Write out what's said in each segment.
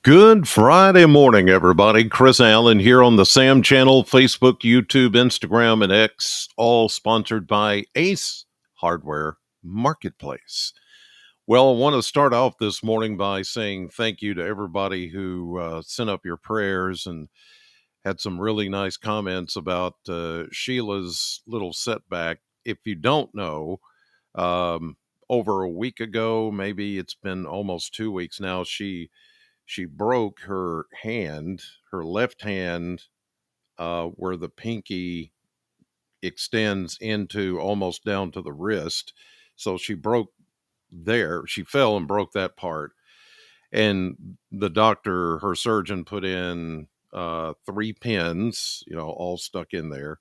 Good Friday morning, everybody. Chris Allen here on the Sam channel, Facebook, YouTube, Instagram, and X, all sponsored by Ace Hardware Marketplace. Well, I want to start off this morning by saying thank you to everybody who sent up your prayers and had some really nice comments about Sheila's little setback. If you don't know, um, over a week ago, maybe it's been almost 2 weeks now, she broke her hand, her left hand, where the pinky extends into almost down to the wrist. So she broke there. She fell and broke that part. And the doctor, her surgeon, put in 3 pins, all stuck in there.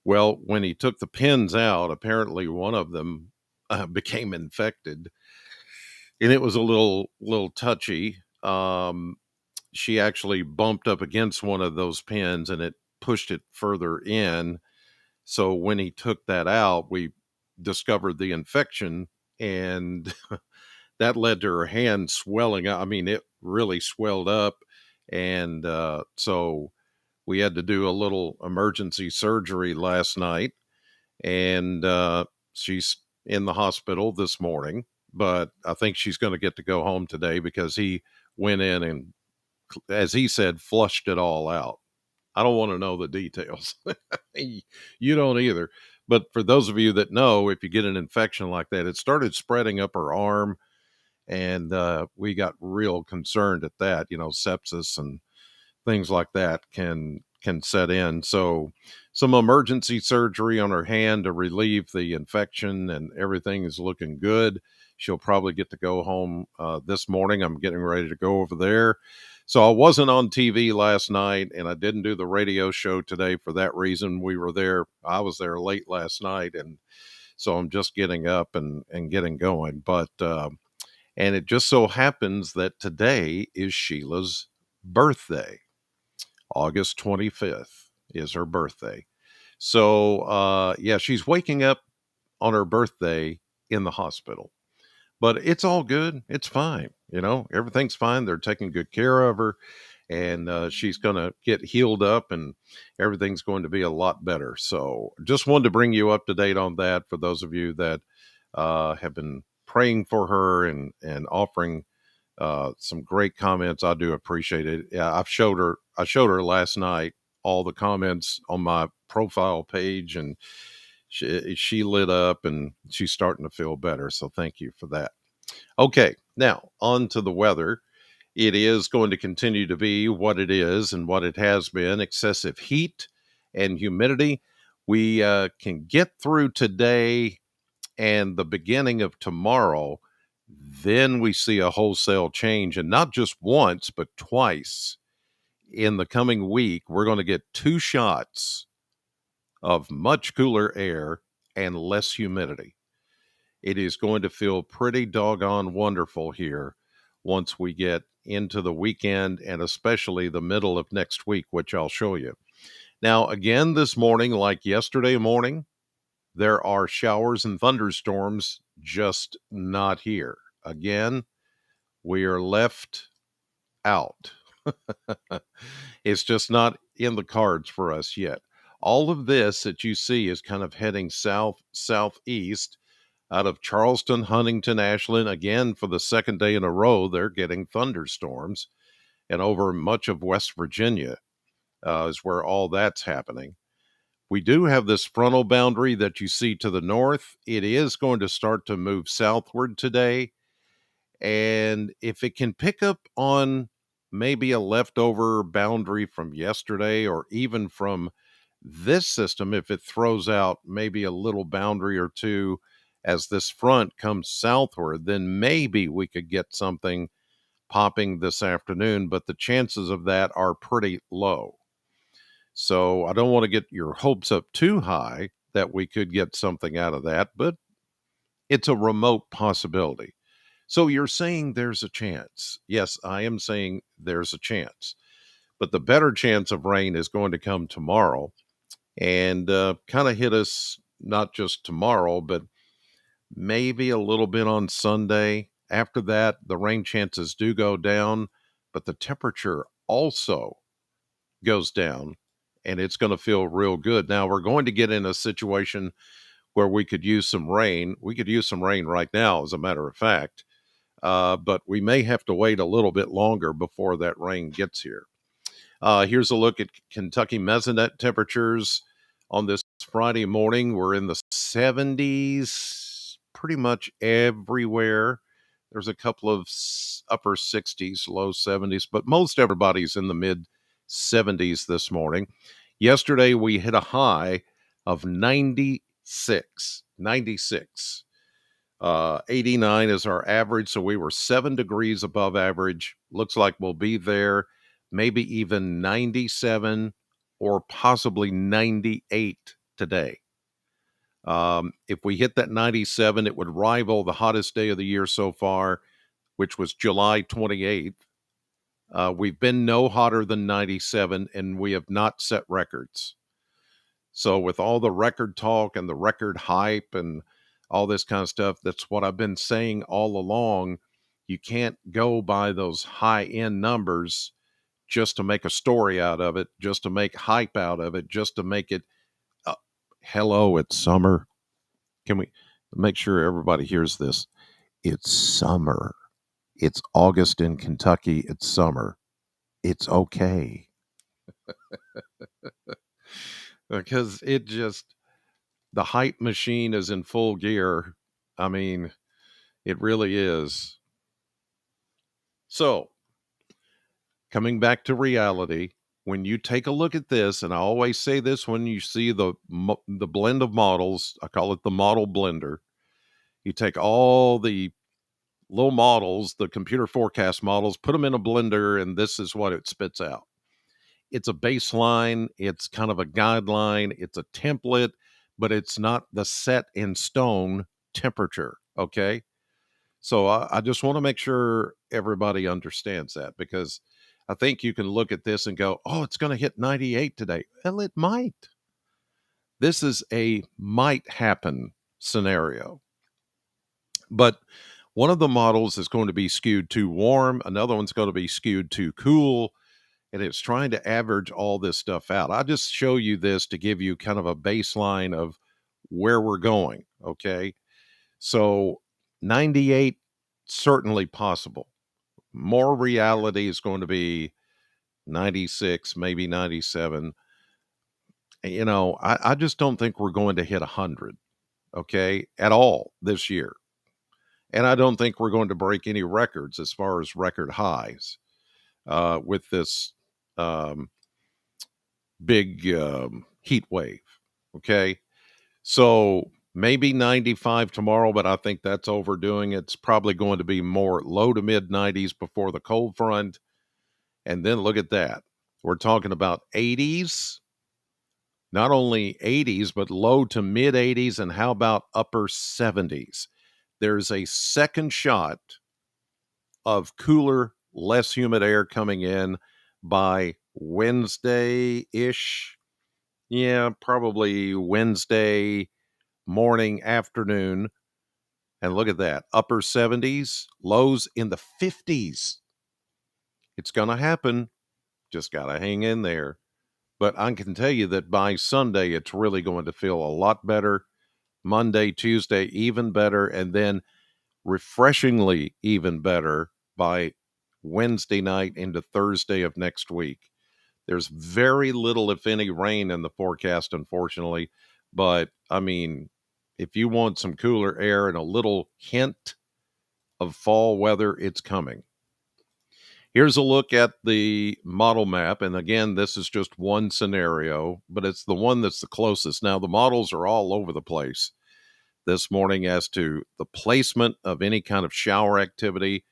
Well, when he took the pins out, apparently one of them became infected, and it was a little touchy. She actually bumped up against one of those pins and it pushed it further in. So when he took that out, we discovered the infection, and that led to her hand swelling up. I mean, it really swelled up. And so we had to do a little emergency surgery last night. And she's in the hospital this morning, but I think she's going to get to go home today because he went in and, as he said, flushed it all out. I don't want to know the details. You don't either. But for those of you that know, if you get an infection like that, it started spreading up her arm, and we got real concerned at that. Sepsis and things like that can set in. So some emergency surgery on her hand to relieve the infection, and everything is looking good. She'll probably get to go home this morning. I'm getting ready to go over there. So I wasn't on TV last night, and I didn't do the radio show today for that reason. I was there late last night, and so I'm just getting up and getting going. But and it just so happens that today is Sheila's birthday. August 25th is her birthday. So, yeah, she's waking up on her birthday in the hospital, but it's all good. It's fine. Everything's fine. They're taking good care of her, and she's going to get healed up, and everything's going to be a lot better. So, just wanted to bring you up to date on that for those of you that have been praying for her and offering some great comments. I do appreciate it. Yeah, I showed her last night all the comments on my profile page, and she lit up and she's starting to feel better. So thank you for that. Okay, now on to the weather. It is going to continue to be what it is and what it has been: excessive heat and humidity. We can get through today and the beginning of tomorrow. Then we see a wholesale change, and not just once, but twice. In the coming week, we're going to get 2 shots of much cooler air and less humidity. It is going to feel pretty doggone wonderful here once we get into the weekend, and especially the middle of next week, which I'll show you. Now, again, this morning, like yesterday morning, there are showers and thunderstorms, just not here. Again, we are left out. It's just not in the cards for us yet. All of this that you see is kind of heading southeast out of Charleston, Huntington, Ashland. Again, for the second day in a row, they're getting thunderstorms. And over much of West Virginia is where all that's happening. We do have this frontal boundary that you see to the north. It is going to start to move southward today. And if it can pick up on maybe a leftover boundary from yesterday, or even from this system, if it throws out maybe a little boundary or two as this front comes southward, then maybe we could get something popping this afternoon. But the chances of that are pretty low. So I don't want to get your hopes up too high that we could get something out of that, but it's a remote possibility. So you're saying there's a chance. Yes, I am saying there's a chance. But the better chance of rain is going to come tomorrow and kind of hit us not just tomorrow, but maybe a little bit on Sunday. After that, the rain chances do go down. but the temperature also goes down, and it's going to feel real good. Now, we're going to get in a situation where we could use some rain. We could use some rain right now, as a matter of fact, but we may have to wait a little bit longer before that rain gets here. Here's a look at Kentucky mesonet temperatures on this Friday morning. We're in the 70s pretty much everywhere. There's a couple of upper 60s, low 70s, but most everybody's in the mid 70s this morning. Yesterday, we hit a high of 96. 96. 89 is our average, so we were 7 degrees above average. Looks like we'll be there, maybe even 97 or possibly 98 today. If we hit that 97, it would rival the hottest day of the year so far, which was July 28th. We've been no hotter than 97, and we have not set records. So with all the record talk and the record hype and all this kind of stuff, that's what I've been saying all along. You can't go by those high-end numbers just to make a story out of it, just to make hype out of it, just to make it, uh, hello, it's summer. Can we make sure everybody hears this? It's summer. It's August in Kentucky. It's summer. It's okay. Because the hype machine is in full gear. I mean, it really is. So, coming back to reality, when you take a look at this, and I always say this when you see the blend of models, I call it the model blender. You take all the little models, the computer forecast models, put them in a blender, and this is what it spits out. It's a baseline, it's kind of a guideline, it's a template, but it's not the set in stone temperature, okay? So I just want to make sure everybody understands that, because I think you can look at this and go, oh, it's going to hit 98 today. Well, it might. This is a might happen scenario. But one of the models is going to be skewed too warm. Another one's going to be skewed too cool. And it's trying to average all this stuff out. I'll just show you this to give you kind of a baseline of where we're going. Okay. So 98, certainly possible. More reality is going to be 96, maybe 97. I just don't think we're going to hit 100, okay, at all this year. And I don't think we're going to break any records as far as record highs with this big heat wave, okay? So maybe 95 tomorrow, but I think that's overdoing it. It's probably going to be more low to mid 90s before the cold front. And then look at that. We're talking about 80s, not only 80s, but low to mid 80s. And how about upper 70s? There's a second shot of cooler, less humid air coming in by Wednesday ish. Yeah, probably Wednesday morning, afternoon. And look at that, upper 70s, lows in the 50s. It's going to happen. Just got to hang in there. But I can tell you that by Sunday, it's really going to feel a lot better. Monday, Tuesday, even better. And then refreshingly even better by Wednesday night into Thursday of next week. There's very little, if any, rain in the forecast, unfortunately. But, I mean, if you want some cooler air and a little hint of fall weather, it's coming. Here's a look at the model map. And again, this is just one scenario, but it's the one that's the closest. Now, the models are all over the place this morning as to the placement of any kind of shower activity,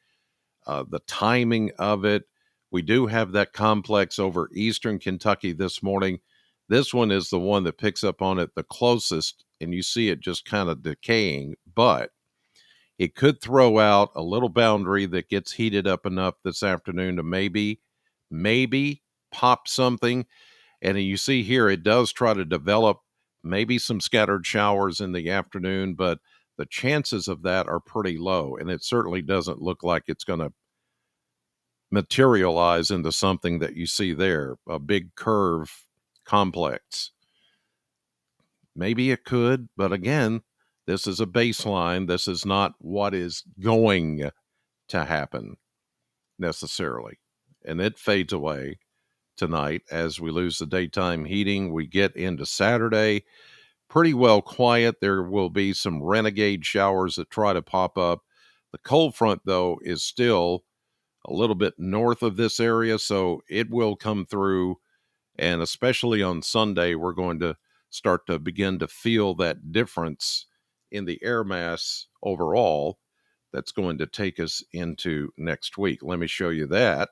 the timing of it. We do have that complex over eastern Kentucky this morning. This one is the one that picks up on it the closest, and you see it just kind of decaying, but it could throw out a little boundary that gets heated up enough this afternoon to maybe pop something. And you see here, it does try to develop maybe some scattered showers in the afternoon, but the chances of that are pretty low. And it certainly doesn't look like it's going to materialize into something that you see there, a big curve complex. Maybe it could, but again, this is a baseline. This is not what is going to happen necessarily. And it fades away tonight as we lose the daytime heating. We get into Saturday pretty well quiet. There will be some renegade showers that try to pop up. The cold front, though, is still a little bit north of this area, so it will come through. And especially on Sunday, we're going to start to begin to feel that difference in the air mass overall that's going to take us into next week. Let me show you that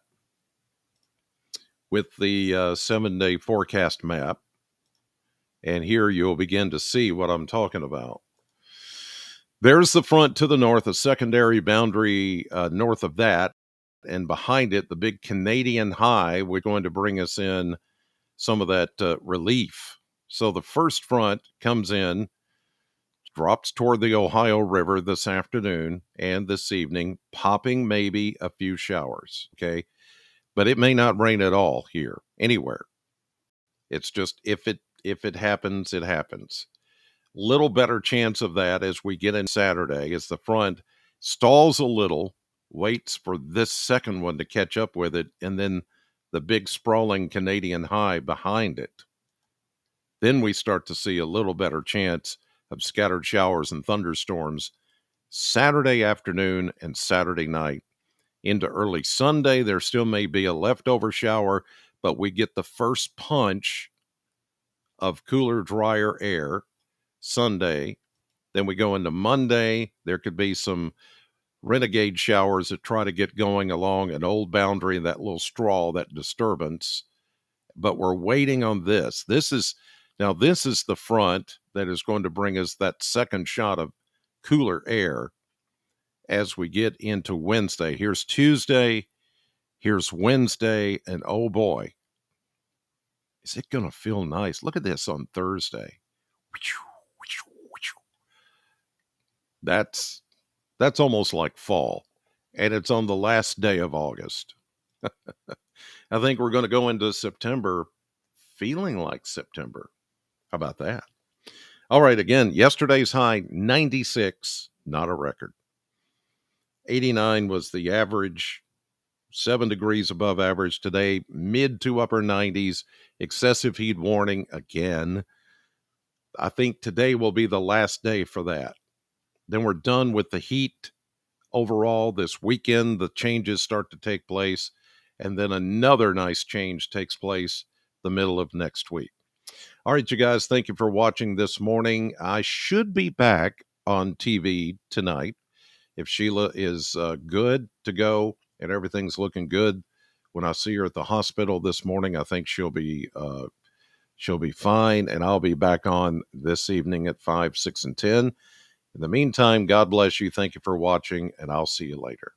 with the 7-day forecast map. And here you'll begin to see what I'm talking about. There's the front to the north, a secondary boundary north of that. And behind it, the big Canadian high, we're going to bring us in some of that relief. So the first front comes in, drops toward the Ohio River this afternoon and this evening, popping maybe a few showers, okay? But it may not rain at all here, anywhere. It's just if it happens, it happens. Little better chance of that as we get in Saturday as the front stalls a little, waits for this second one to catch up with it, and then the big sprawling Canadian high behind it. Then we start to see a little better chance of scattered showers and thunderstorms Saturday afternoon and Saturday night. Into early Sunday, there still may be a leftover shower, but we get the first punch of cooler, drier air Sunday. Then we go into Monday. There could be some renegade showers that try to get going along an old boundary, that little straw, that disturbance. But we're waiting on this. This is the front that is going to bring us that second shot of cooler air as we get into Wednesday. Here's Tuesday. Here's Wednesday. And oh boy, is it going to feel nice? Look at this on Thursday. That's almost like fall. And it's on the last day of August. I think we're going to go into September feeling like September. How about that? All right, again, yesterday's high, 96, not a record. 89 was the average, 7 degrees above average today, mid to upper 90s, excessive heat warning again. I think today will be the last day for that. Then we're done with the heat overall. This weekend, the changes start to take place, and then another nice change takes place the middle of next week. All right, you guys, thank you for watching this morning. I should be back on TV tonight. If Sheila is good to go and everything's looking good, when I see her at the hospital this morning, I think she'll be fine, and I'll be back on this evening at 5, 6, and 10. In the meantime, God bless you. Thank you for watching, and I'll see you later.